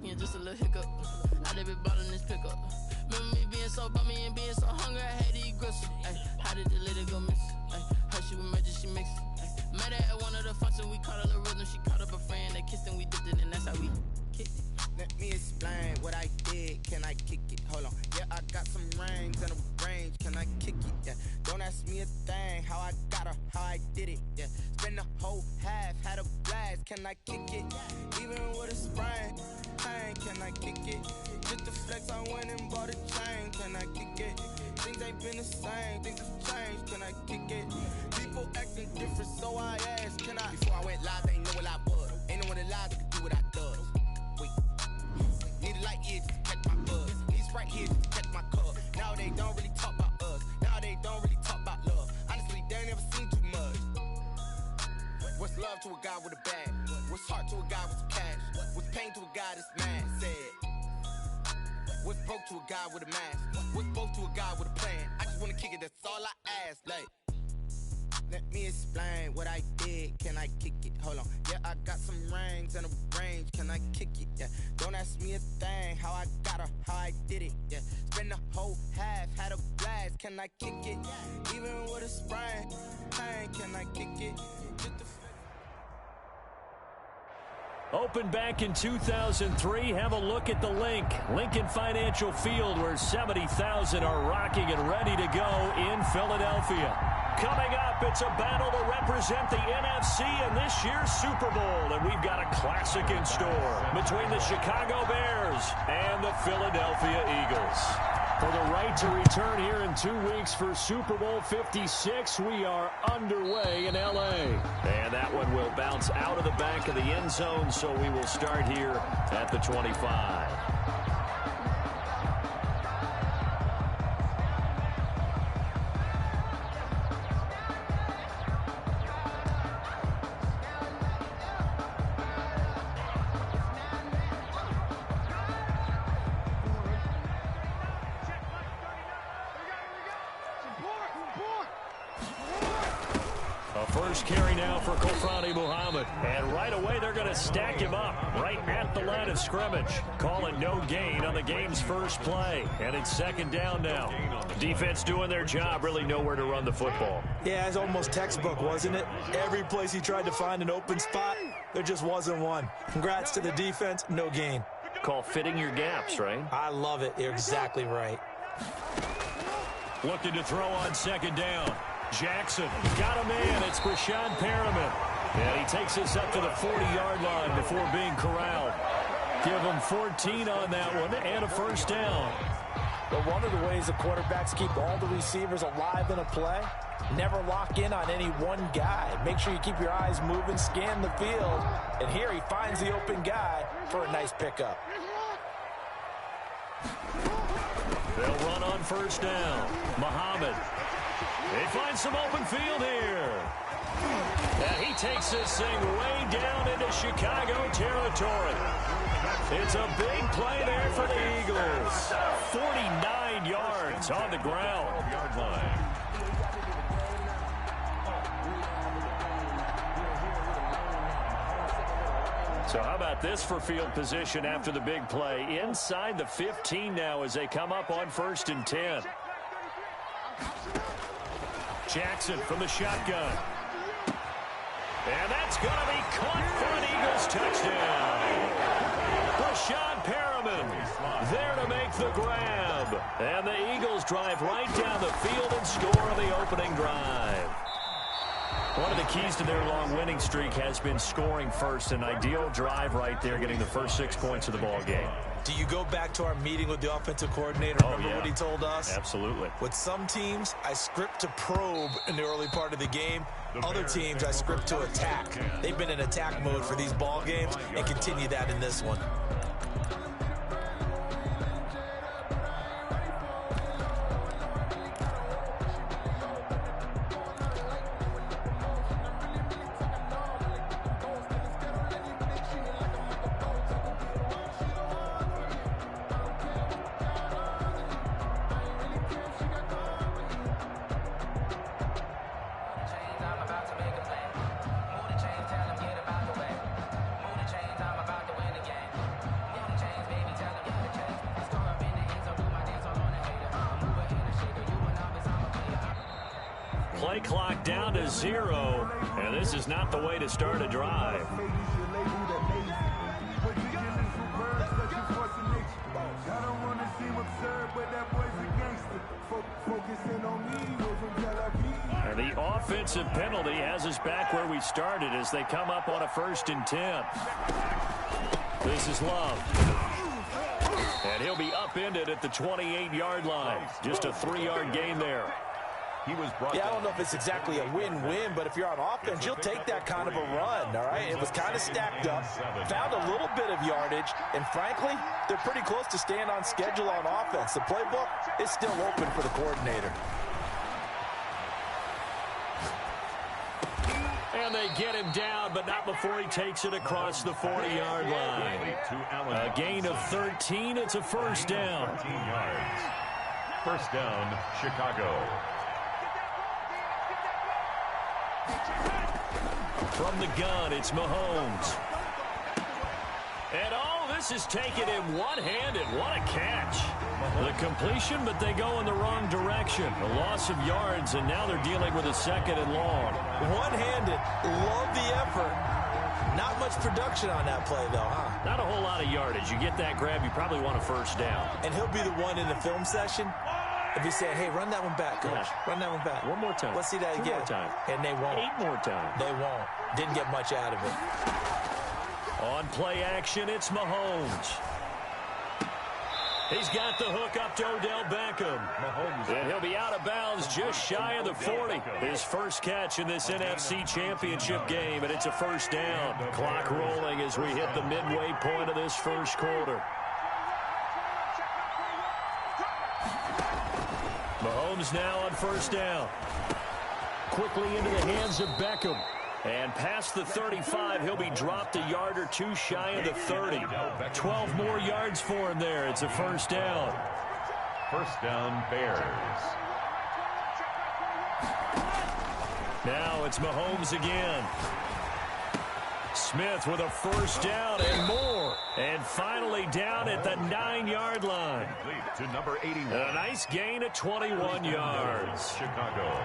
skin, just a little hiccup. I did be ballin' this pickup. Remember me being so bummy and being so hungry, I had to eat gristle. Ay, how did the lady go miss? Ay, how she was magic, she mixed. Met her at one of the functions, we caught a little rhythm. She caught up a friend, they kissed and we dipped it, and that's how we kicked it. Let me explain what I did. Can I kick it? Hold on. Yeah, I got some rings and a range. Can I kick it? Yeah. Don't ask me a thing. How I got her, how I did it. Yeah. Spend the whole half, had a blast. Can I kick it? Even with a sprain. Pain, can I kick it? Just the flex, I went and bought a chain. Can I kick it? Things ain't been the same. Things have changed. Can I kick it? People acting different, so I asked. Can I? Before I went live, they knew what I was. Ain't no one alive that could do what I does. Wait. Need a light here just to catch my buzz. Need Sprite here just to catch my cup. Now they don't really talk about us. Now they don't really talk about love. Honestly, they ain't never seen too much. What's love to a guy with a bag? What's heart to a guy with some cash? What's pain to a guy that's mad? Said. What's broke to a guy with a mask? What's both to a guy with a plan? I just wanna kick it, that's all I ask. Like, let me explain what I did. Can I kick it? Hold on. Yeah, I got some rings and a range. Can I kick it? Yeah. Don't ask me a thing. How I got her, how I did it. Yeah. Spend the whole half, had a blast. Can I kick it? Even with a sprain. Pain, can I kick it? Just the Opened back in 2003. Have a look at the link. Lincoln Financial Field, where 70,000 are rocking and ready to go in Philadelphia. Coming up, it's a battle to represent the NFC in this year's Super Bowl. And we've got a classic in store between the Chicago Bears and the Philadelphia Eagles. For the right to return here in 2 weeks for Super Bowl 56, we are underway in L.A. And that one will bounce out of the back of the end zone, so we will start here at the 25. First carry now for Kofrani Muhammad. And right away, they're going to stack him up right at the line of scrimmage. Call it no gain on the game's first play. And it's second down now. Defense doing their job, really nowhere to run the football. Yeah, it's almost textbook, wasn't it? Every place he tried to find an open spot, there just wasn't one. Congrats to the defense, no gain. Call fitting your gaps, right? I love it. You're exactly right. Looking to throw on second down. Jackson got a man. It's Brashad Perriman. And he takes us up to the 40-yard line before being corralled. Give him 14 on that one and a first down. But one of the ways the quarterbacks keep all the receivers alive in a play, never lock in on any one guy. Make sure you keep your eyes moving, scan the field. And here he finds the open guy for a nice pickup. They'll run on first down. Muhammad. They find some open field here. And he takes this thing way down into Chicago territory. It's a big play there for the Eagles. 49 yards on the ground. Yard line. So how about this for field position after the big play? Inside the 15 now as they come up on 1st and 10. Jackson from the shotgun. And that's going to be caught for an Eagles touchdown. Brashad Perriman there to make the grab. And the Eagles drive right down the field and score on the opening drive. One of the keys to their long winning streak has been scoring first. An ideal drive right there, getting the first 6 points of the ball game. Do you go back to our meeting with the offensive coordinator? Remember what he told us? Absolutely. With some teams, I script to probe in the early part of the game. Other teams, I script to attack. They've been in attack mode for these ball games and continue that in this one. play clock down to 0. And this is not the way to start a drive. And the offensive penalty has us back where we started as they come up on a 1st and 10. This is Love. And he'll be upended at the 28-yard line. Just a 3-yard gain there. Yeah, I don't know if it's exactly a win-win, but if you're on offense, you'll take that kind of a run, all right? It was kind of stacked up, found a little bit of yardage, and frankly, they're pretty close to staying on schedule on offense. The playbook is still open for the coordinator. And they get him down, but not before he takes it across the 40-yard line. A gain of 13. It's a 1st down. 13 yards. 1st down, Chicago. From the gun, it's Mahomes. And this is taken in one-handed. What a catch. The completion, but they go in the wrong direction. A loss of yards, and now they're dealing with a 2nd and long. One-handed. Love the effort. Not much production on that play, though, huh? Not a whole lot of yardage. You get that grab, you probably want a 1st down. And he'll be the one in the film session if he said, hey, run that one back, coach. Yeah. Run that one back. One more time. Let's see that 2 again. more time. And they won't. 8 more times. They won't. Didn't get much out of it. On play action, it's Mahomes. He's got the hook up to Odell Beckham. And he'll be out of bounds just shy of the 40. His first catch in this NFC Championship game, and it's a 1st down. Clock rolling as we hit the midway point of this 1st quarter. Mahomes now on 1st down. Quickly into the hands of Beckham. And past the 35, he'll be dropped a yard or 2 shy of the 30. 12 more yards for him there. It's a 1st down. 1st down, Bears. Now it's Mahomes again. Smith with a 1st down and more. And finally down at the 9-yard line. To number 81. A nice gain of 21 yards. Chicago.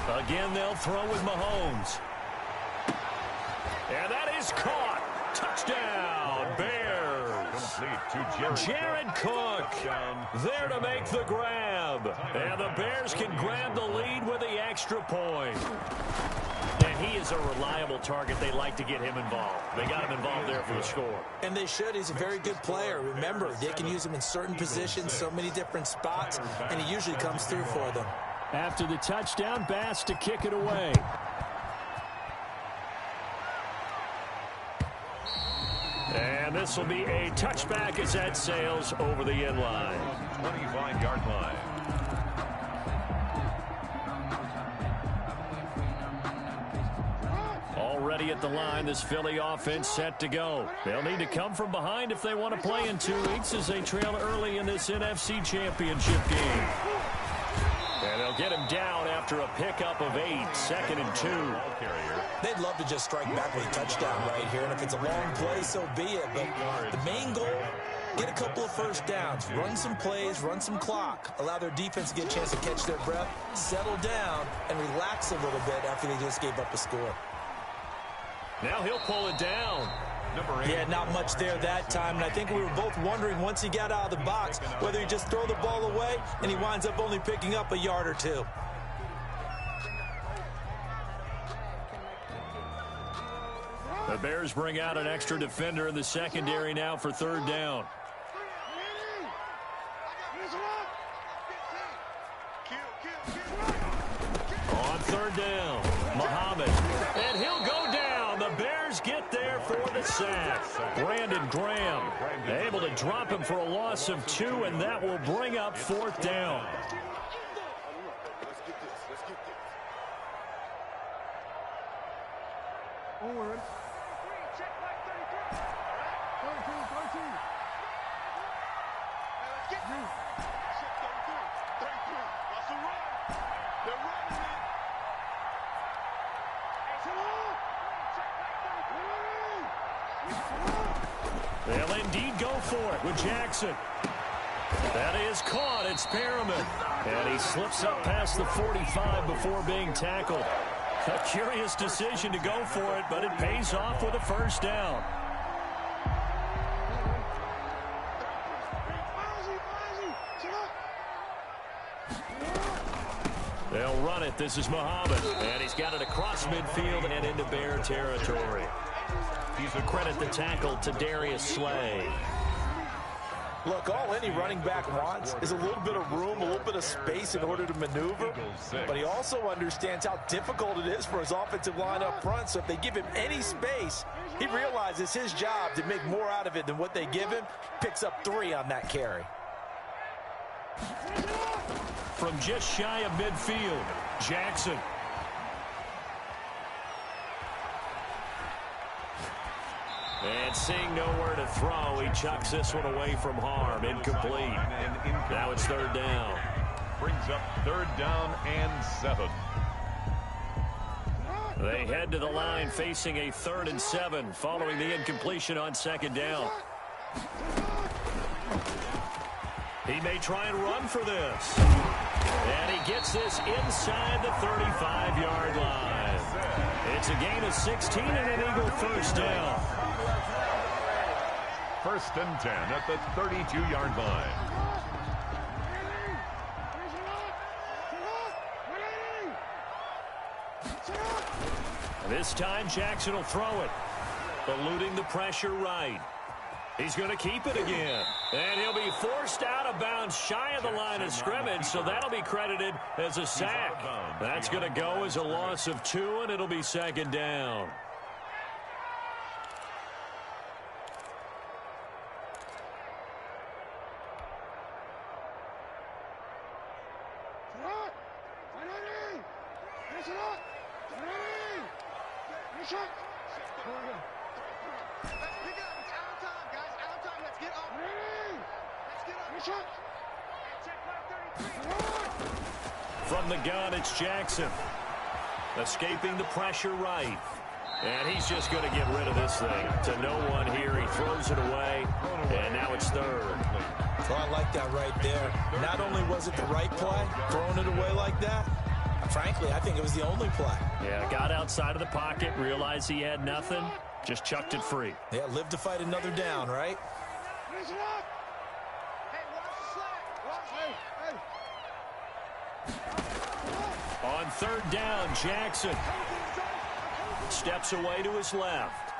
Again, they'll throw with Mahomes. And that is caught. Touchdown, Bears. Jared Cook there to make the grab. And the Bears can grab the lead with the extra point. And he is a reliable target. They like to get him involved. They got him involved there for the score. And they should. He's a very good player. Remember, they can use him in certain positions, so many different spots, and he usually comes through for them. After the touchdown, Bass to kick it away. And this will be a touchback as that sails over the end line. 25-yard line. Already at the line, this Philly offense set to go. They'll need to come from behind if they want to play in 2 weeks as they trail early in this NFC Championship game. And they'll get him down after a pickup of 8, 2nd and 2. They'd love to just strike back with a touchdown right here, and if it's a long play, so be it. But the main goal, get a couple of 1st downs, run some plays, run some clock, allow their defense to get a chance to catch their breath, settle down, and relax a little bit after they just gave up a score. Now he'll pull it down. Yeah, not much there that time, and I think we were both wondering once he got out of the box whether he just throw the ball away, and he winds up only picking up a yard or 2. The Bears bring out an extra defender in the secondary now for 3rd down. On 3rd down, Muhammad, and he'll go down. The Bears get there for the sack. Brandon Graham able to drop him for a loss of 2, and that will bring up 4th down. They'll indeed go for it with Jackson. That is caught. It's Perriman. And he slips up past the 45 before being tackled. A curious decision to go for it, but it pays off with a first down. They'll run it. This is Muhammad. And he's got it across midfield and into Bear territory. He's a credit the tackle to Darius Slay. Look, all any running back wants is a little bit of room, a little bit of space in order to maneuver. But he also understands how difficult it is for his offensive line up front. So if they give him any space, he realizes his job to make more out of it than what they give him. Picks up 3 on that carry. From just shy of midfield, Jackson. And seeing nowhere to throw, he chucks this one away from harm. Incomplete. Now it's third down. Brings up third down and 7. They head to the line facing a 3rd and 7 following the incompletion on second down. He may try and run for this. And he gets this inside the 35-yard line. It's a gain of 16 and an Eagle first down. First and 10 at the 32-yard line. This time Jackson will throw it. Eluding the pressure right. He's going to keep it again. And he'll be forced out of bounds shy of the line of scrimmage, so that'll be credited as a sack. That's going to go as a loss of 2, and it'll be second down. From the gun, it's Jackson. Escaping the pressure right. And he's just going to get rid of this thing. To no one here. He throws it away. And now it's third. So I like that right there. Not only was it the right play, throwing it away like that, frankly, I think it was the only play. Yeah, got outside of the pocket, realized he had nothing, just chucked it free. Yeah, live to fight another down, right? On third down, Jackson steps away to his left.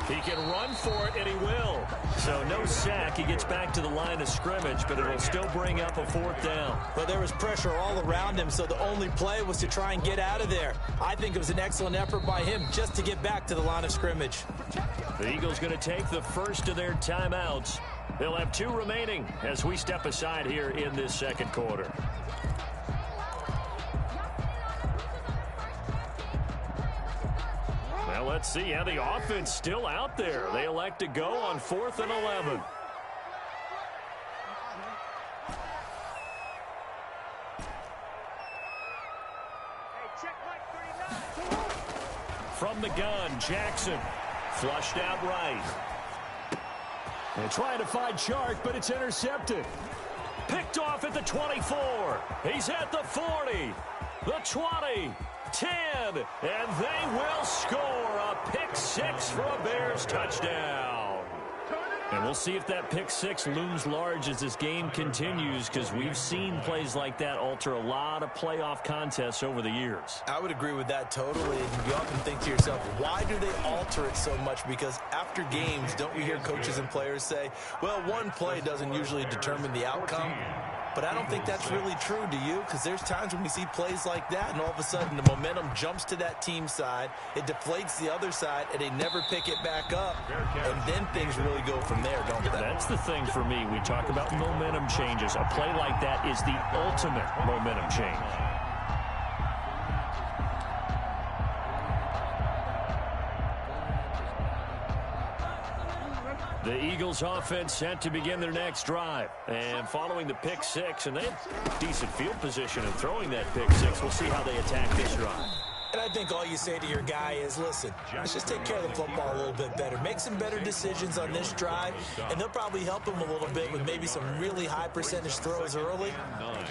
He can run for it, and he will. So no sack. He gets back to the line of scrimmage, but it'll still bring up a fourth down. Well, there was pressure all around him, so the only play was to try and get out of there. I think it was an excellent effort by him just to get back to the line of scrimmage. The Eagles going to take the first of their timeouts. They'll have 2 remaining as we step aside here in this second quarter. Well, let's see how the offense still out there. They elect to go on 4th and 11. From the gun, Jackson flushed out right. They're trying to find Chark, but it's intercepted. Picked off at the 24. He's at the 40, the 20. 10, and they will score a pick 6 for a Bears touchdown. And we'll see if that pick 6 looms large as this game continues, because we've seen plays like that alter a lot of playoff contests over the years. I would agree with that totally. And you often think to yourself, why do they alter it so much? Because after games, don't you hear coaches and players say, well, one play doesn't usually determine the outcome? But I don't think that's really true, do you? Because there's times when we see plays like that, and all of a sudden the momentum jumps to that team side, it deflates the other side, and they never pick it back up, and then things really go from there, don't they? That's the thing for me. We talk about momentum changes. A play like that is the ultimate momentum change. The Eagles offense set to begin their next drive. And following the pick 6, and they have decent field position in throwing that pick 6. We'll see how they attack this drive. And I think all you say to your guy is, listen, let's just take care of the football a little bit better. Make some better decisions on this drive, and they'll probably help him a little bit with maybe some really high percentage throws early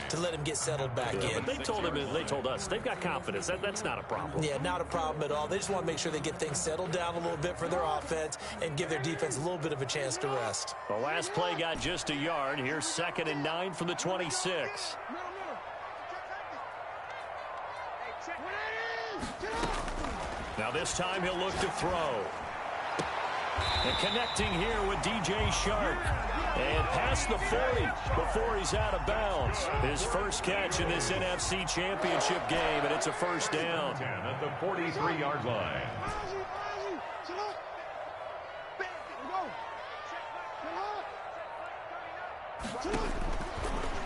to let him get settled back in. But they told us, they've got confidence. That's not a problem. Yeah, not a problem at all. They just want to make sure they get things settled down a little bit for their offense and give their defense a little bit of a chance to rest. The last play got just a yard. Here's 2nd and 9 from the 26. Now this time he'll look to throw. And connecting here with DJ Shark. And past the 40 before he's out of bounds. His first catch in this NFC Championship game, and it's a first down. At the 43-yard line.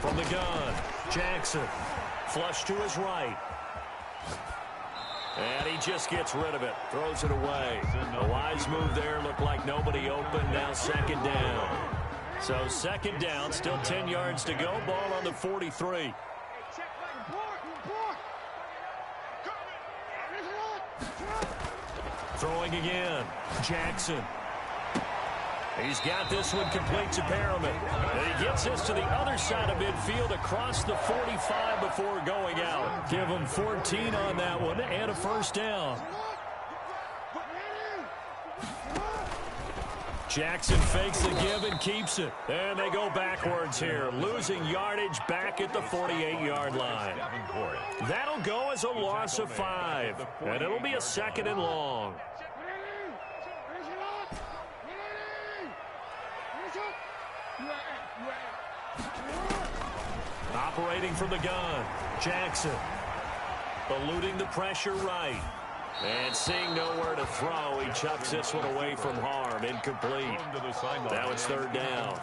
From the gun, Jackson. Flush to his right. And he just gets rid of it. Throws it away. A wise move there. Looked like nobody open. Now 2nd down. So 2nd down. Still 10 yards to go. Ball on the 43. Throwing again. Jackson. He's got this one complete to Perriman. And he gets this to the other side of midfield across the 45 before going out. Give him 14 on that one and a first down. Jackson fakes the give and keeps it. And they go backwards here, losing yardage back at the 48-yard line. That'll go as a loss of 5. And it'll be a 2nd and long. Operating from the gun, Jackson. Eluding the pressure right. And seeing nowhere to throw, he chucks this one away from harm. Incomplete. Now it's 3rd down.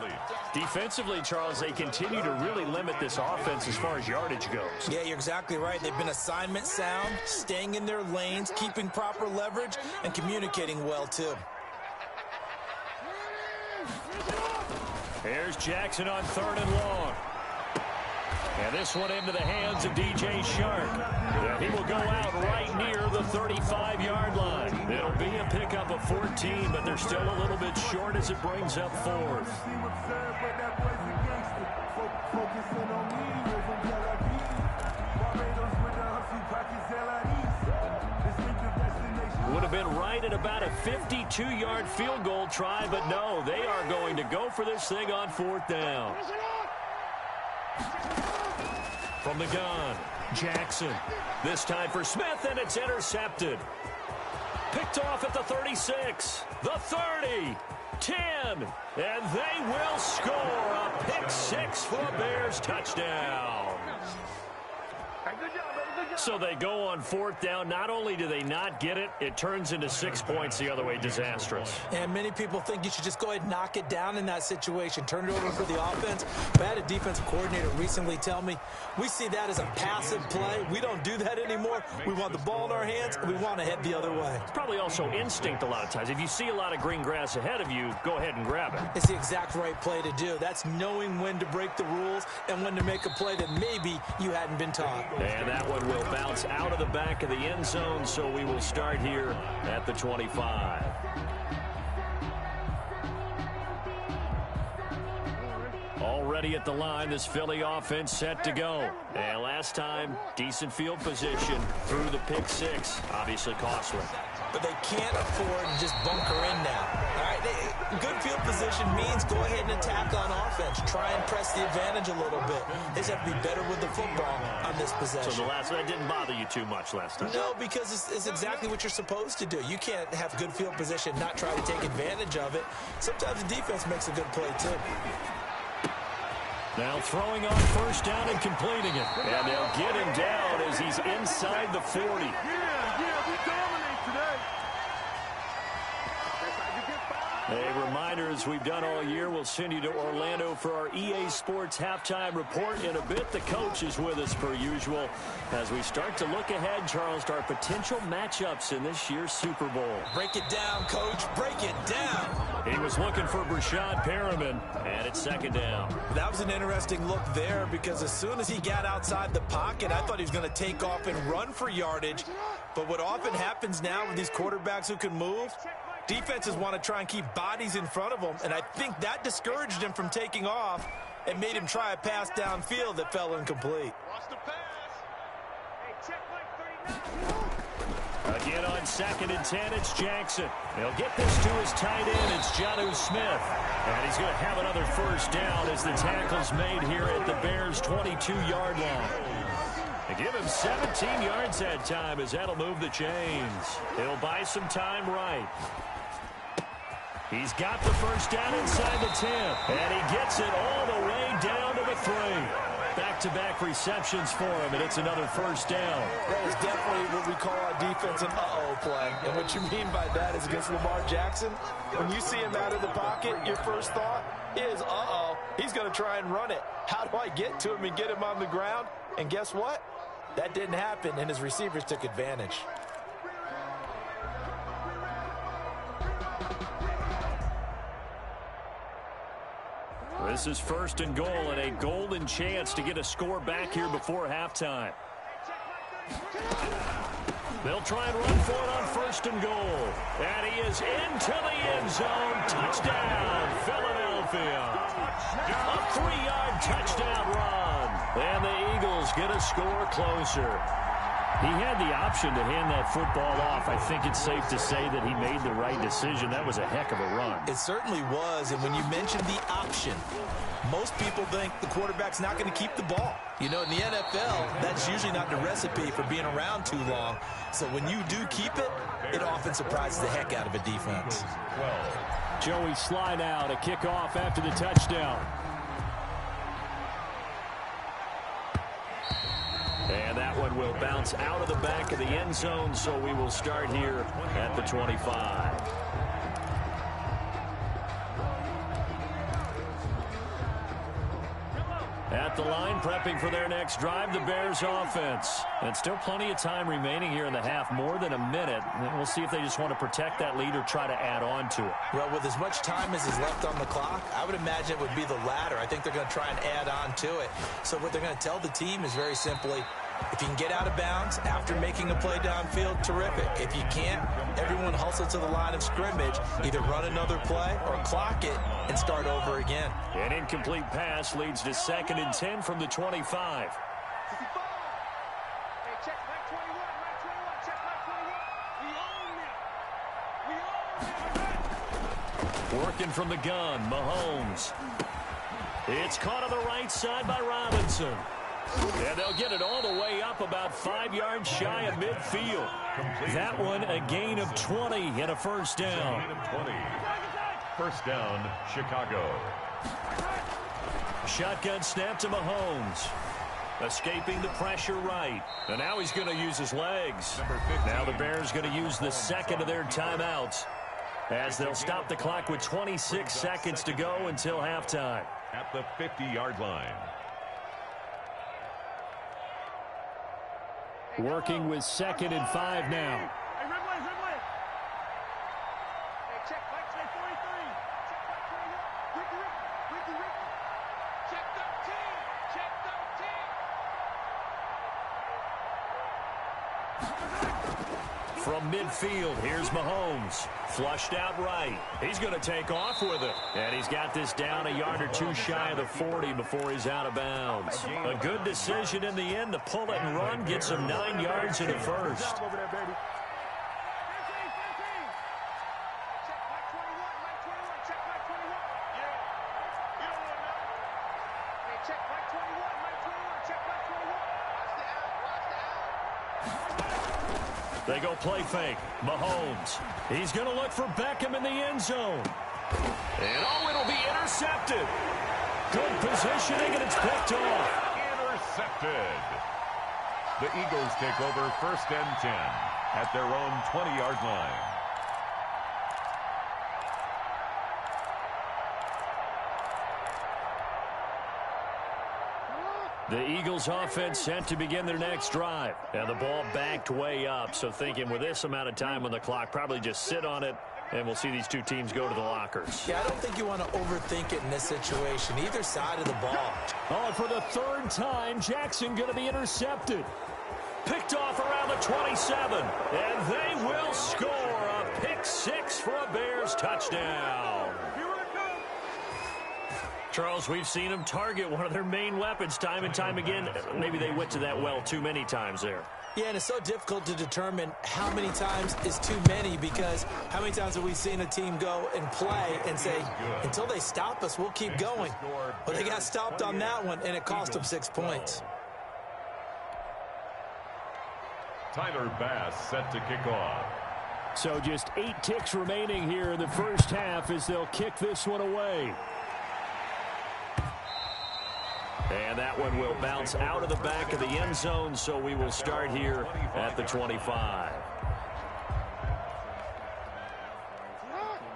Defensively, Charles, they continue to really limit this offense as far as yardage goes. Yeah, you're exactly right. They've been assignment sound, staying in their lanes, keeping proper leverage, and communicating well, too. Here's Jackson on 3rd and long. And this one into the hands of DJ Shark. And he will go out right near the 35-yard line. It'll be a pickup of 14, but they're still a little bit short as it brings up 4th. Would have been right at about a 52-yard field goal try, but no, they are going to go for this thing on 4th down. From the gun, Jackson. This time for Smith, and it's intercepted. Picked off at the 36, the 30, 10, and they will score a pick 6 for a Bears touchdown. So they go on 4th down. Not only do they not get it, it turns into 6 points the other way. Disastrous. And many people think you should just go ahead and knock it down in that situation. Turn it over for the offense. But I had a defensive coordinator recently tell me, we see that as a passive play. We don't do that anymore. We want the ball in our hands, and we want to head the other way. It's probably also instinct a lot of times. If you see a lot of green grass ahead of you, go ahead and grab it. It's the exact right play to do. That's knowing when to break the rules and when to make a play that maybe you hadn't been taught. And that one will bounce out of the back of the end zone, so we will start here at the 25. Already at the line, this Philly offense set to go. And last time, decent field position through the pick 6. Obviously costly. But they can't afford to just bunker in now. All right, good field position means go ahead and attack on offense. Try and press the advantage a little bit. They just have to be better with the football on this possession. So that didn't bother you too much last time? No, because it's exactly what you're supposed to do. You can't have good field position, not try to take advantage of it. Sometimes the defense makes a good play, too. Now throwing on 1st down and completing it. And they'll get him down as he's inside the 40. Yeah, we dominate today. A reminder, as we've done all year, we'll send you to Orlando for our EA Sports halftime report in a bit. The coach is with us per usual as we start to look ahead, Charles, to our potential matchups in this year's Super Bowl. Break it down, Coach. Break it down. He was looking for Brashad Perriman, and it's second down. That was an interesting look there because as soon as he got outside the pocket, I thought he was going to take off and run for yardage. But what often happens now with these quarterbacks who can move, defenses want to try and keep bodies in front of them, and I think that discouraged him from taking off and made him try a pass downfield that fell incomplete. Again on 2nd and 10, it's Jackson. He'll get this to his tight end. It's Jonnu Smith. And he's going to have another first down as the tackle's made here at the Bears' 22-yard line. They give him 17 yards that time as that'll move the chains. He'll buy some time right. He's got the first down inside the 10. And he gets it all the way down to the 3. Back-to-back receptions for him, and it's another first down. That is definitely what we call our defense an uh-oh play. And what you mean by that is against Lamar Jackson, when you see him out of the pocket, your first thought is, uh-oh, he's going to try and run it. How do I get to him and get him on the ground? And guess what? That didn't happen, and his receivers took advantage. This is 1st and goal, and a golden chance to get a score back here before halftime. They'll try and run for it on 1st and goal. And he is into the end zone. Touchdown, Philadelphia. A 3-yard touchdown run. And the Eagles get a score closer. He had the option to hand that football off. I think it's safe to say that he made the right decision. That was a heck of a run. It certainly was, and when you mentioned the option, most people think the quarterback's not going to keep the ball. You know, in the NFL, that's usually not the recipe for being around too long. So when you do keep it, it often surprises the heck out of a defense. Joey slide out, a kickoff after the touchdown. And that one will bounce out of the back of the end zone, so we will start here at the 25. At the line, prepping for their next drive, the Bears offense. And still plenty of time remaining here in the half, more than a minute. And we'll see if they just want to protect that lead or try to add on to it. Well, with as much time as is left on the clock, I would imagine it would be the latter. I think they're going to try and add on to it. So what they're going to tell the team is very simply, if you can get out of bounds after making a play downfield, terrific. If you can't, everyone hustle to the line of scrimmage, either run another play or clock it and start over again. An incomplete pass leads to 2nd and 10 from the 25. Working from the gun, Mahomes. It's caught on the right side by Robinson. And they'll get it all the way up about 5 yards shy of midfield. That one a gain of 20 and a first down. First down, Chicago. Shotgun snap to Mahomes. Escaping the pressure right. And now he's going to use his legs. Now the Bears going to use the second of their timeouts as they'll stop the clock with 26 seconds to go until halftime. At the 50-yard line. Working with 2nd and 5 now. From midfield, here's Mahomes. Flushed out right. He's going to take off with it. And he's got this down a yard or two shy of the 40 before he's out of bounds. A good decision in the end to pull it and run. Gets him 9 yards in a first. They go play fake. Mahomes. He's going to look for Beckham in the end zone. And it'll be intercepted. Good positioning, and it's picked off. Intercepted. The Eagles take over 1st and 10 at their own 20-yard line. The Eagles offense set to begin their next drive. And the ball backed way up. So thinking with this amount of time on the clock, probably just sit on it, and we'll see these two teams go to the lockers. Yeah, I don't think you want to overthink it in this situation. Either side of the ball. Oh, and for the third time, Jackson going to be intercepted. Picked off around the 27. And they will score a pick six for a Bears touchdown. Charles, we've seen them target one of their main weapons time and time again. Maybe they went to that well too many times there. Yeah, and it's so difficult to determine how many times is too many, because how many times have we seen a team go and play and say, until they stop us, we'll keep going. Well, they got stopped on that one, and it cost them 6 points. Tyler Bass set to kick off. So just 8 ticks remaining here in the first half as they'll kick this one away. And that one will bounce out of the back of the end zone, so we will start here at the 25.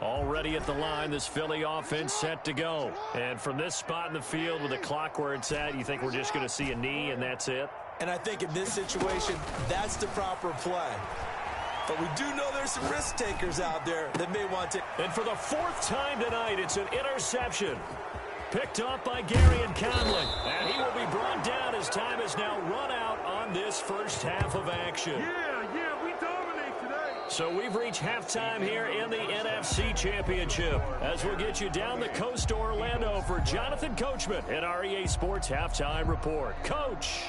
Already at the line, this Philly offense set to go. And from this spot in the field with the clock where it's at, you think we're just going to see a knee and that's it? And I think in this situation, that's the proper play. But we do know there's some risk takers out there that may want to. And for the 4th time tonight, it's an interception. Picked up by Gary and Conley. And he will be brought down as time has now run out on this first half of action. Yeah, we dominate today. So we've reached halftime here in the NFC Championship, as we'll get you down the coast to Orlando for Jonathan Coachman in our EA Sports Halftime Report. Coach.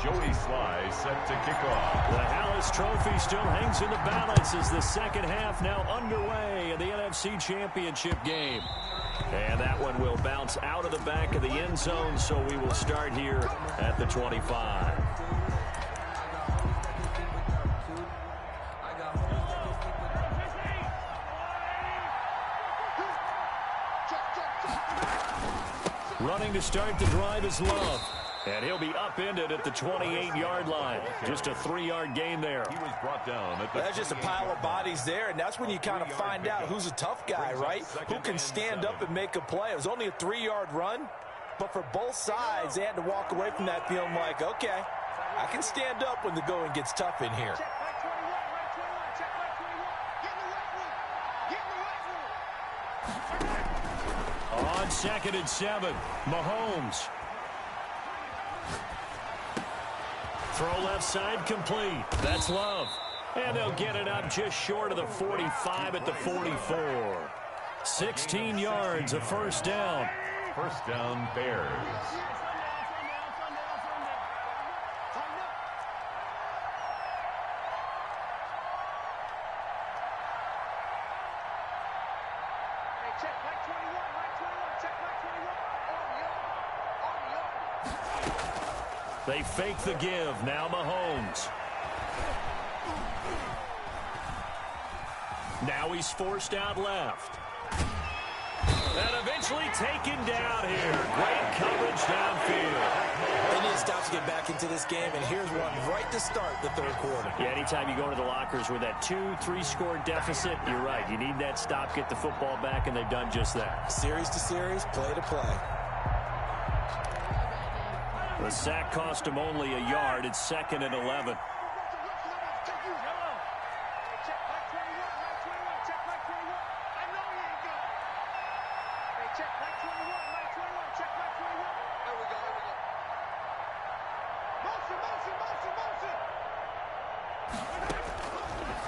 Joey Sly set to kick off. The Hallis Trophy still hangs in the balance as the second half now underway in the NFC Championship game. And that one will bounce out of the back of the end zone, so we will start here at the 25. Running to start the drive is Love. And he'll be upended at the 28-yard line. Just a 3-yard gain there. He was brought down at the That's just a pile of bodies there, and that's when you kind of find out who's a tough guy, right? Who can stand up and make a play. It was only a 3-yard run, but for both sides, they had to walk away from that feeling like, okay, I can stand up when the going gets tough in here. On 2nd and 7, Mahomes. Throw left side complete. That's Love. And they'll get it up just short of the 45 at the 44. 16 yards, a first down. First down, Bears. They fake the give. Now Mahomes. Now he's forced out left. And eventually taken down here. Great coverage downfield. They need to stop to get back into this game, and here's one right to start the third quarter. Yeah, anytime you go to the lockers with that 2-3 score deficit, you're right. You need that stop, get the football back, and they've done just that. Series to series, play to play. The sack cost him only a yard. It's 2nd and 11.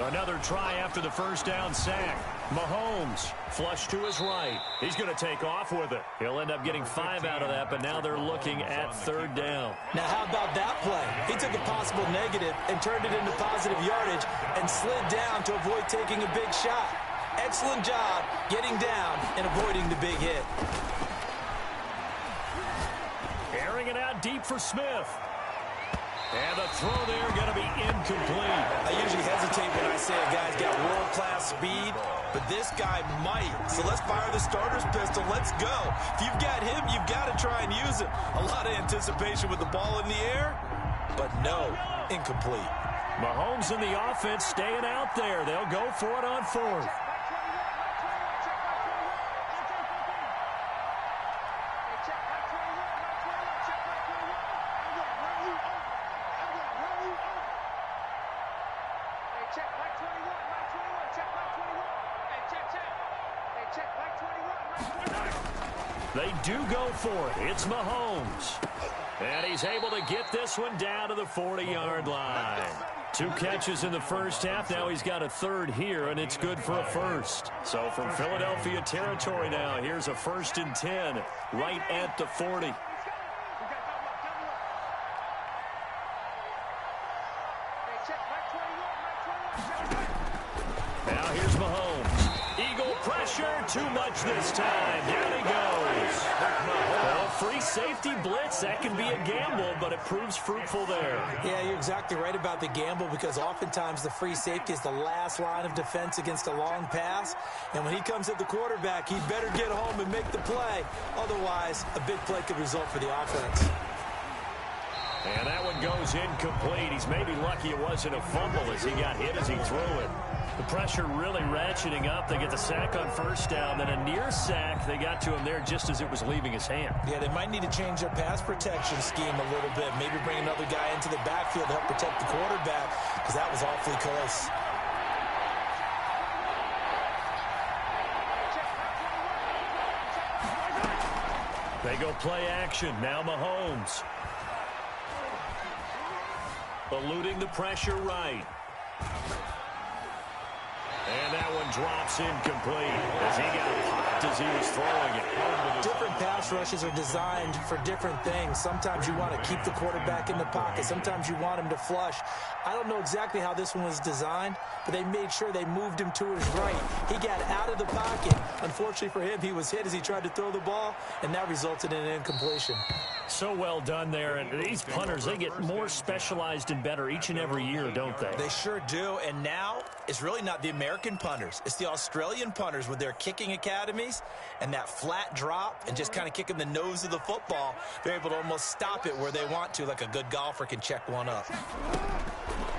Another try after the first down sack. Mahomes flush to his right. He's going to take off with it. He'll end up getting 5 out of that, but now they're looking at 3rd down. Now, how about that play? He took a possible negative and turned it into positive yardage and slid down to avoid taking a big shot. Excellent job getting down and avoiding the big hit. Airing it out deep for Smith. And the throw there going to be incomplete. I usually hesitate when I say a guy's got world-class speed, but this guy might. So let's fire the starter's pistol. Let's go. If you've got him, you've got to try and use him. A lot of anticipation with the ball in the air, but no, incomplete. Mahomes and the offense staying out there. They'll go for it on 4th. check, Mike 21, Mike 21, check, Mike 21. Hey, check, check. Hey, check, Mike 21, Mike 21. They do go for it. It's Mahomes. And he's able to get this one down to the 40-yard line. 2 catches in the first half. Now he's got a third here, and it's good for a first. So from Philadelphia territory now, here's a 1st and 10 right at the 40. Now here's Mahomes. Eagle pressure, too much this time. Down he goes. Well, free safety blitz, that can be a gamble, but it proves fruitful there. Yeah, you're exactly right about the gamble, because oftentimes the free safety is the last line of defense against a long pass. And when he comes at the quarterback, he better get home and make the play. Otherwise, a big play could result for the offense. And that one goes incomplete. He's maybe lucky it wasn't a fumble as he got hit as he threw it. The pressure really ratcheting up. They get the sack on first down, then a near sack. They got to him there just as it was leaving his hand. Yeah, they might need to change their pass protection scheme a little bit. Maybe bring another guy into the backfield to help protect the quarterback, because that was awfully close. They go play action. Now Mahomes. Eluding the pressure right. And that one drops incomplete as he got popped as he was throwing it. Different pass rushes are designed for different things. Sometimes you want to keep the quarterback in the pocket. Sometimes you want him to flush. I don't know exactly how this one was designed, but they made sure they moved him to his right. He got out of the pocket. Unfortunately for him, he was hit as he tried to throw the ball, and that resulted in an incompletion. So well done there. And these punters, they get more specialized and better each and every year, don't they? They sure do. And now it's really not the American punters. It's the Australian punters with their kicking academies and that flat drop and just kind of kicking the nose of the football. They're able to almost stop it where they want to, like a good golfer can check one up.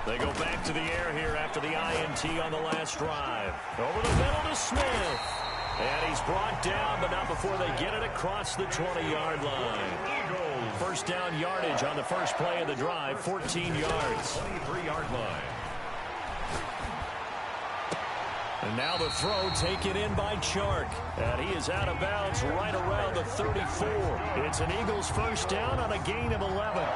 They go back to the air here after the INT on the last drive. Over the middle to Smith. And he's brought down, but not before they get it across the 20-yard line. First down yardage on the first play of the drive, 14 yards. 23-yard line. And now the throw taken in by Chark. And he is out of bounds right around the 34. It's an Eagles first down on a gain of 11.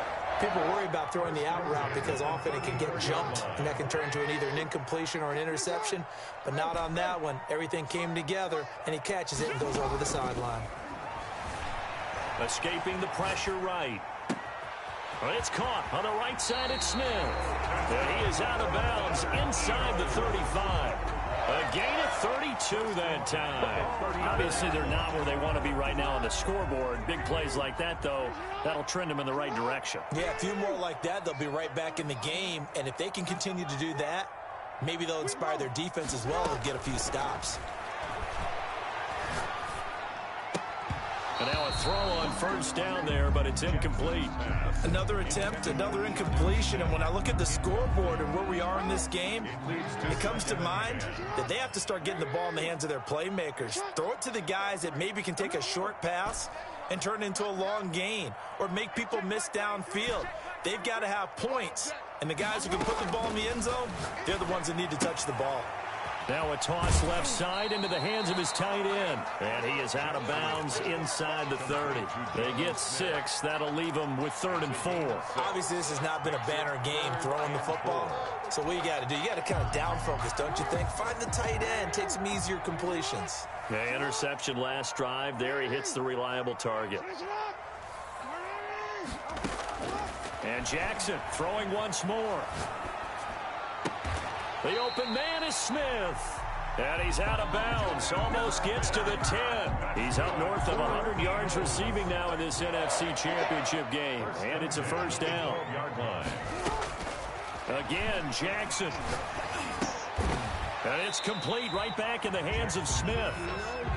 People worry about throwing the out route because often it can get jumped, and that can turn into either an incompletion or an interception. But not on that one. Everything came together, and he catches it and goes over the sideline. Escaping the pressure right. But it's caught on the right side at Smith. And he is out of bounds inside the 35. A gain of 32 that time. Obviously, they're not where they want to be right now on the scoreboard. Big plays like that, though, that'll trend them in the right direction. Yeah, a few more like that, they'll be right back in the game. And if they can continue to do that, maybe they'll inspire their defense as well and get a few stops. And now a throw on first down there, but it's incomplete. Another attempt, another incompletion, and when I look at the scoreboard and where we are in this game, it comes to mind that they have to start getting the ball in the hands of their playmakers. Throw it to the guys that maybe can take a short pass and turn it into a long gain or make people miss downfield. They've got to have points, and the guys who can put the ball in the end zone, they're the ones that need to touch the ball. Now a toss left side into the hands of his tight end. And he is out of bounds inside the 30. They get 6. That'll leave them with 3rd and 4. Obviously, this has not been a banner game throwing the football. So what you got to do, you got to kind of down focus, don't you think? Find the tight end, take some easier completions. The interception last drive. There he hits the reliable target. And Jackson throwing once more. The open man is Smith. And he's out of bounds. Almost gets to the 10. He's up north of 100 yards receiving now in this NFC Championship game. And it's a first down. Again, Jackson. And it's complete right back in the hands of Smith.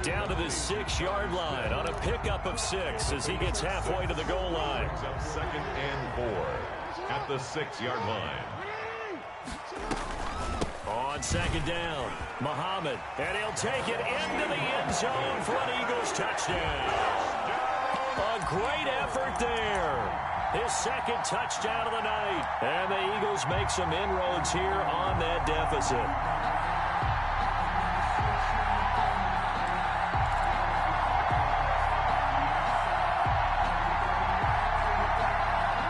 Down to the 6-yard line on a pickup of 6 as he gets halfway to the goal line. 2nd and 4 at the 6-yard line. On second down, Muhammad, and he'll take it into the end zone for an Eagles touchdown. A great effort there. His second touchdown of the night. And the Eagles make some inroads here on that deficit.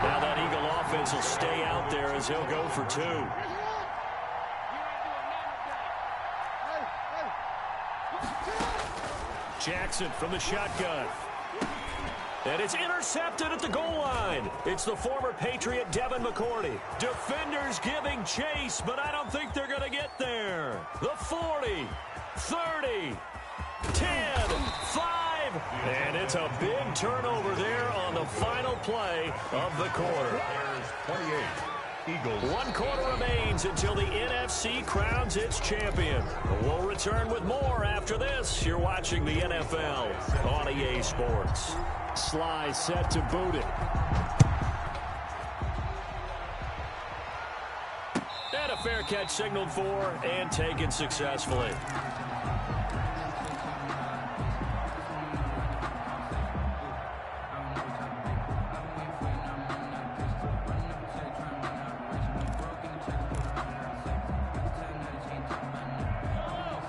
Now that Eagle offense will stay out there as he'll go for 2. Jackson from the shotgun. And it's intercepted at the goal line. It's the former Patriot Devin McCourty. Defenders giving chase, but I don't think they're going to get there. The 40, 30, 10, 5. And it's a big turnover there on the final play of the quarter. 28. Eagles. 1 quarter remains until the NFC crowns its champion. We'll return with more after this. You're watching the NFL on EA Sports. Sly set to boot it. And a fair catch signaled for and taken successfully.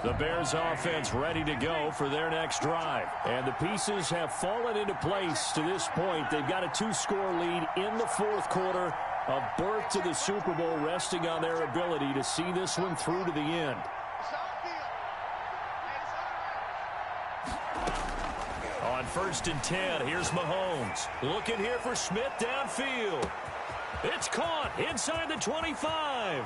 The Bears offense ready to go for their next drive. And the pieces have fallen into place to this point. They've got a 2-score lead in the 4th quarter. A berth to the Super Bowl resting on their ability to see this one through to the end. On 1st and 10, here's Mahomes. Looking here for Smith downfield. It's caught inside the 25.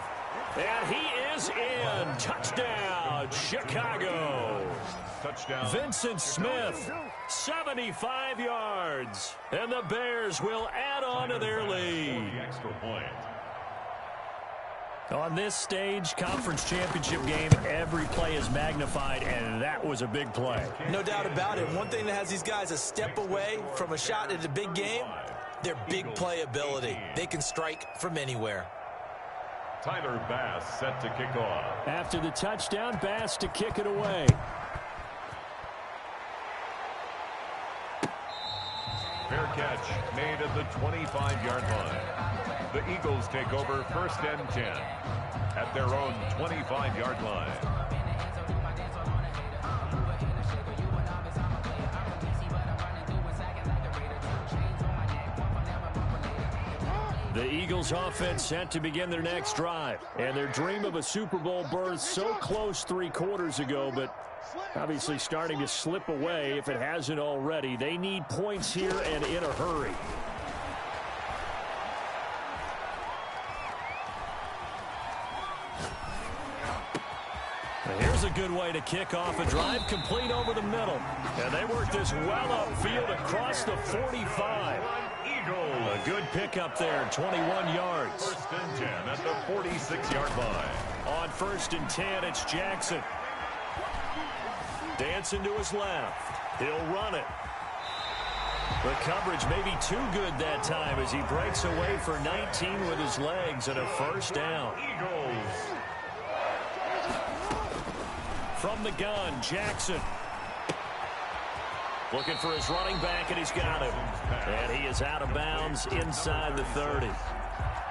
And he is in. Touchdown, Chicago. Touchdown. Vincent Smith, 75 yards. And the Bears will add on to their lead. Extra point. On this stage, conference championship game, every play is magnified, and that was a big play. No doubt about it. One thing that has these guys a step away from a shot at a big game, their big play ability. They can strike from anywhere. Tyler Bass set to kick off. After the touchdown, Bass to kick it away. Fair catch made at the 25-yard line. The Eagles take over 1st and 10 at their own 25-yard line. The Eagles offense set to begin their next drive. And their dream of a Super Bowl berth so close 3 quarters ago, but obviously starting to slip away if it hasn't already. They need points here and in a hurry. And here's a good way to kick off a drive, complete over the middle. And they work this well upfield across the 45. A good pickup there, 21 yards. 1st and 10 at the 46-yard line. On 1st and 10, it's Jackson. Dancing to his left. He'll run it. The coverage may be too good that time as he breaks away for 19 with his legs and a 1st down. Eagles. From the gun, Jackson. Looking for his running back, and he's got him. And he is out of bounds inside the 30.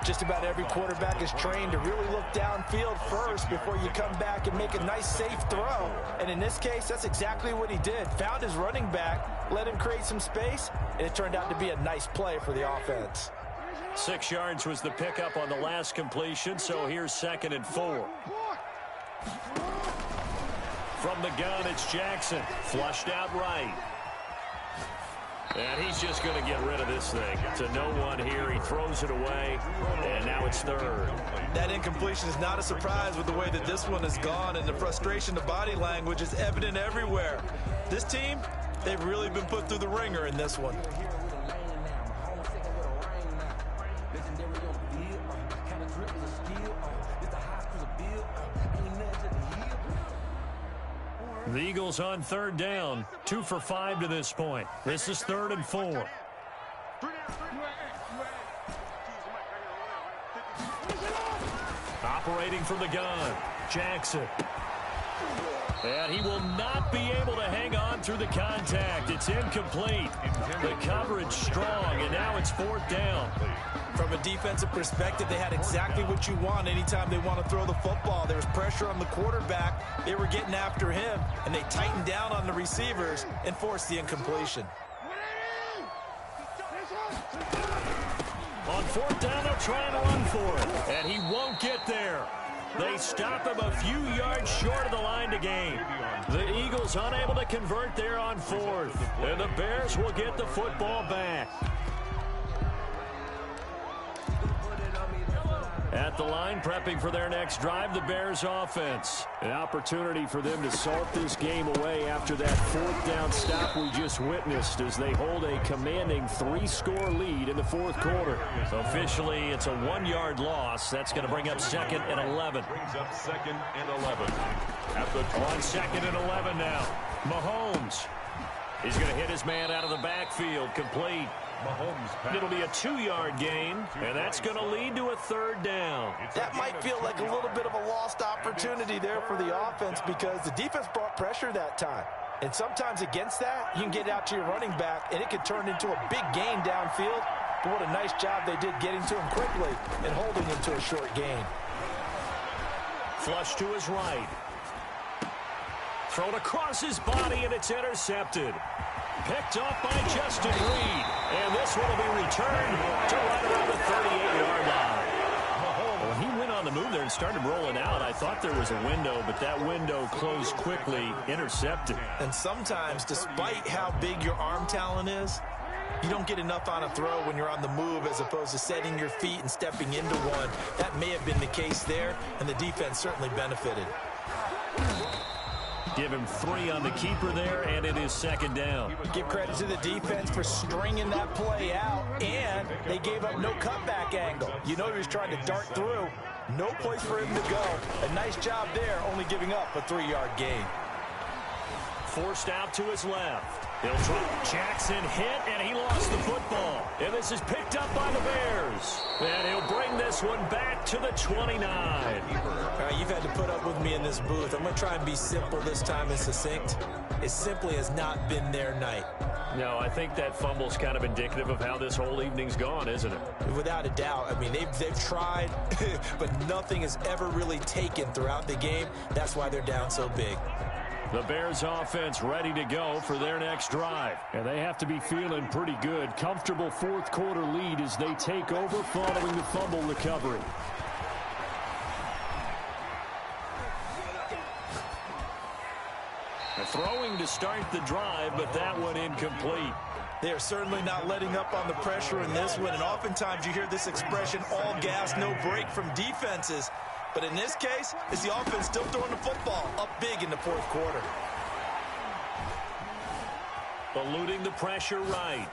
Just about every quarterback is trained to really look downfield first before you come back and make a nice, safe throw. And in this case, that's exactly what he did. Found his running back, let him create some space, and it turned out to be a nice play for the offense. 6 yards was the pickup on the last completion, so here's 2nd and 4. From the gun, it's Jackson. Flushed out right. And he's just going to get rid of this thing. To no one here. He throws it away, and now it's 3rd. That incompletion is not a surprise with the way that this one has gone, and the frustration, the body language is evident everywhere. This team, they've really been put through the ringer in this one. The Eagles on 3rd down. 2 for 5 to this point. This is 3rd and 4. Operating from the gun, Jackson. And he will not be able to hang on through the contact. It's incomplete. The coverage strong, and now it's 4th down. From a defensive perspective, they had exactly what you want anytime they want to throw the football. There was pressure on the quarterback. They were getting after him, and they tightened down on the receivers and forced the incompletion. On 4th down, they'll try and run for it, and he won't get there. They stop him a few yards short of the line to gain. The Eagles unable to convert there on 4th, and the Bears will get the football back. At the line, prepping for their next drive, the Bears offense. An opportunity for them to salt this game away after that 4th down stop we just witnessed as they hold a commanding 3-score lead in the 4th quarter. So officially, it's a 1-yard loss. That's going to bring up 2nd and 11. Brings up 2nd and 11. At the on 2nd and 11 now. Mahomes. He's going to hit his man out of the backfield. Complete. It'll be a 2-yard gain, and that's going to lead to a 3rd down. That might feel like a little bit of a lost opportunity there for the offense because the defense brought pressure that time. And sometimes against that, you can get out to your running back, and it could turn into a big gain downfield. But what a nice job they did getting to him quickly and holding him to a short gain. Flush to his right. Thrown across his body, and it's intercepted. Picked off by Justin Reed. And this one will be returned to right around the 38-yard line. When he went on the move there and started rolling out, I thought there was a window, but that window closed quickly, intercepted. And sometimes, despite how big your arm talent is, you don't get enough on a throw when you're on the move as opposed to setting your feet and stepping into one. That may have been the case there, and the defense certainly benefited. Give him 3 on the keeper there, and it is 2nd down. Give credit to the defense for stringing that play out, and they gave up no cutback angle. You know he was trying to dart through. No place for him to go. A nice job there, only giving up a 3-yard gain. Forced out to his left. He'll try. Jackson hit, and he lost the football. And this is picked up by the Bears. And he'll bring this one back to the 29. You've had to put up with me in this booth. I'm going to try and be simple this time and succinct. It simply has not been their night. No, I think that fumble's kind of indicative of how this whole evening's gone, isn't it? Without a doubt. I mean, they've tried, but nothing has ever really taken throughout the game. That's why they're down so big. The Bears offense ready to go for their next drive. And they have to be feeling pretty good. Comfortable 4th quarter lead as they take over following the fumble recovery. Throwing to start the drive, but that one incomplete. They are certainly not letting up on the pressure in this one, and oftentimes you hear this expression, all gas, no break from defenses. But in this case, it's the offense still throwing the football up big in the 4th quarter. Eluding the pressure right.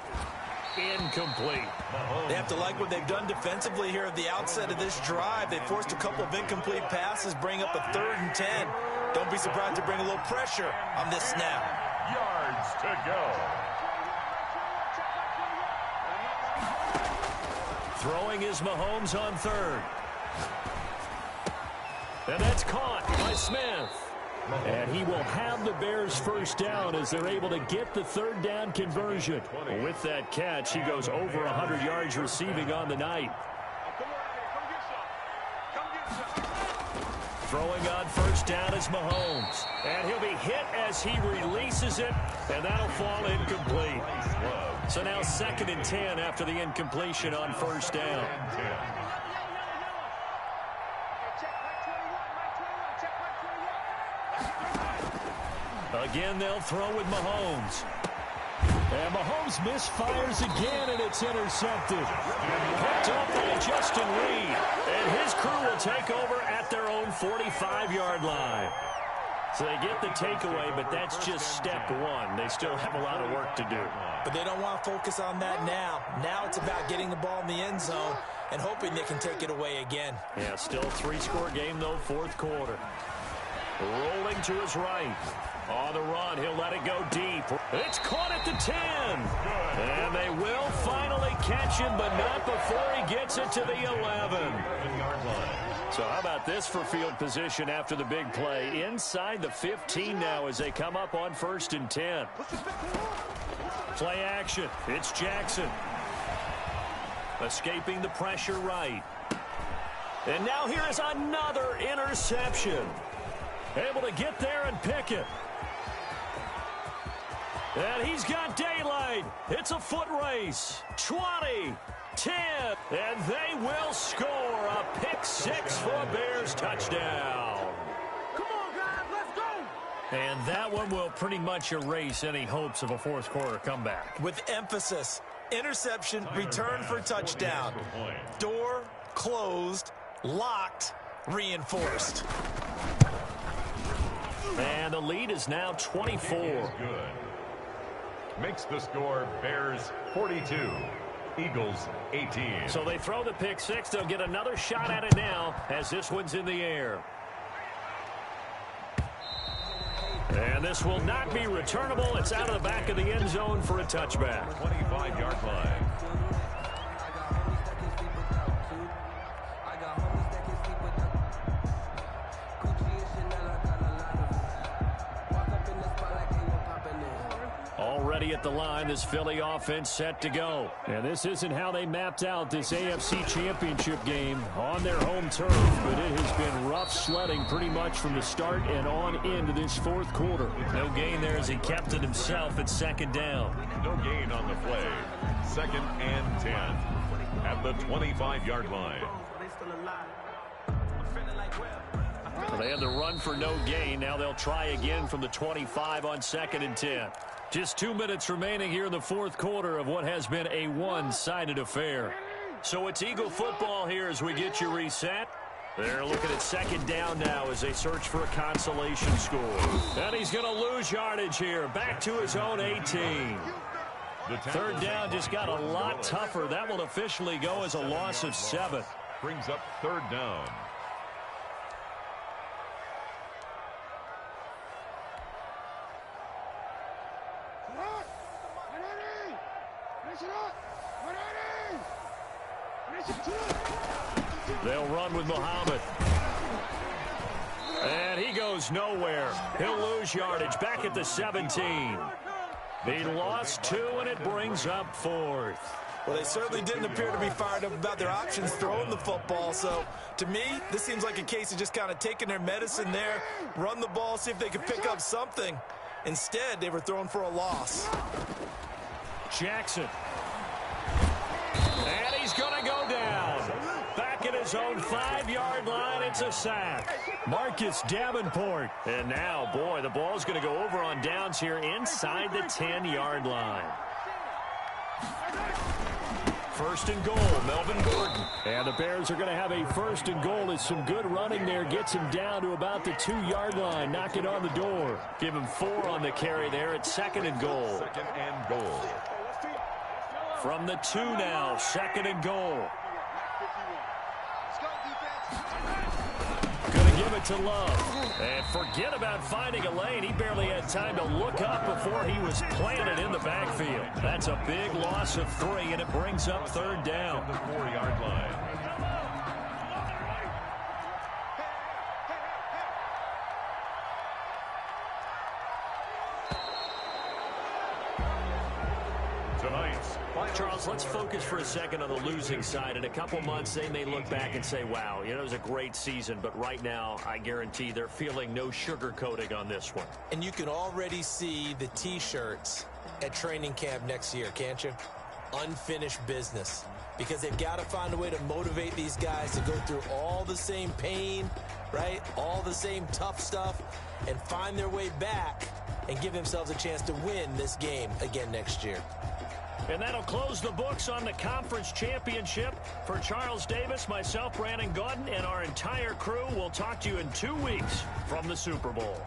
Incomplete. They have to like what they've done defensively here at the outset of this drive. They forced a couple of incomplete passes, bring up a 3rd and 10. Don't be surprised to bring a little pressure on this snap. yards to go. Throwing is Mahomes on 3rd. And that's caught by Smith. And he will have the Bears first down as they're able to get the 3rd down conversion. With that catch, he goes over 100 yards receiving on the night. Throwing on first down is Mahomes. And he'll be hit as he releases it, and that'll fall incomplete. So now 2nd and 10 after the incompletion on first down. Again, they'll throw with Mahomes. And Mahomes misfires again, and it's intercepted. Picked up by Justin Reed. And his crew will take over at their own 45-yard line. So they get the takeaway, but that's just step one. They still have a lot of work to do. But they don't want to focus on that now. Now it's about getting the ball in the end zone and hoping they can take it away again. Yeah, still a 3-score game, though, 4th quarter. Rolling to his right. On the run, he'll let it go deep. It's caught at the 10. And they will finally catch him, but not before he gets it to the 11. So how about this for field position after the big play? Inside the 15 now as they come up on 1st and 10. Play action. It's Jackson. Escaping the pressure right. And now here is another interception. Able to get there and pick it. And he's got daylight. It's a foot race. 20, 10, and they will score a pick 6 for a Bears touchdown. Come on, guys, let's go. And that one will pretty much erase any hopes of a fourth quarter comeback. With emphasis, interception, return for touchdown. Door closed, locked, reinforced. And the lead is now 24. Good. Makes the score Bears 42, Eagles 18. So they throw the pick 6. They'll get another shot at it now as this one's in the air. And this will not be returnable. It's out of the back of the end zone for a touchback. 25-yard line. Already at the line, this Philly offense set to go. And this isn't how they mapped out this AFC Championship game on their home turf, but it has been rough sledding pretty much from the start and on into this fourth quarter. No gain there as he kept it himself at 2nd down. No gain on the play. 2nd and 10 at the 25-yard line. So they had the run for no gain. Now they'll try again from the 25 on 2nd and 10. Just 2 minutes remaining here in the fourth quarter of what has been a one-sided affair. So it's Eagle football here as we get you reset. They're looking at 2nd down now as they search for a consolation score. And he's going to lose yardage here. Back to his own 18. 3rd down just got a lot tougher. That will officially go as a loss of 7. Brings up 3rd down. They'll run with Muhammad. And he goes nowhere. He'll lose yardage back at the 17. He lost 2, and it brings up 4th. Well, they certainly didn't appear to be fired up about their options throwing the football. So, to me, this seems like a case of just kind of taking their medicine there, run the ball, see if they could pick up something. Instead, they were throwing for a loss. Jackson. And he's going to go down. Back at his own 5-yard line, it's a sack. Marcus Davenport. And now, boy, the ball's going to go over on downs here inside the 10-yard line. 1st and goal, Melvin Gordon. And the Bears are going to have a 1st and goal as some good running there gets him down to about the 2-yard line. Knock it on the door. Give him 4 on the carry there at 2nd and goal. 2nd and goal. From the 2 now, 2nd and goal. Going to give it to Love. And forget about finding a lane. He barely had time to look up before he was planted in the backfield. That's a big loss of 3, and it brings up 3rd down. The 4-yard line. Tonight's Charles, let's focus for a second on the losing side. In a couple months, they may look back and say, wow, you know, it was a great season. But right now, I guarantee they're feeling no sugarcoating on this one. And you can already see the T-shirts at training camp next year, can't you? Unfinished business. Because they've got to find a way to motivate these guys to go through all the same pain, right? All the same tough stuff, and find their way back and give themselves a chance to win this game again next year. And that'll close the books on the conference championship. For Charles Davis, myself, Brandon Gaudin, and our entire crew, we'll talk to you in 2 weeks from the Super Bowl.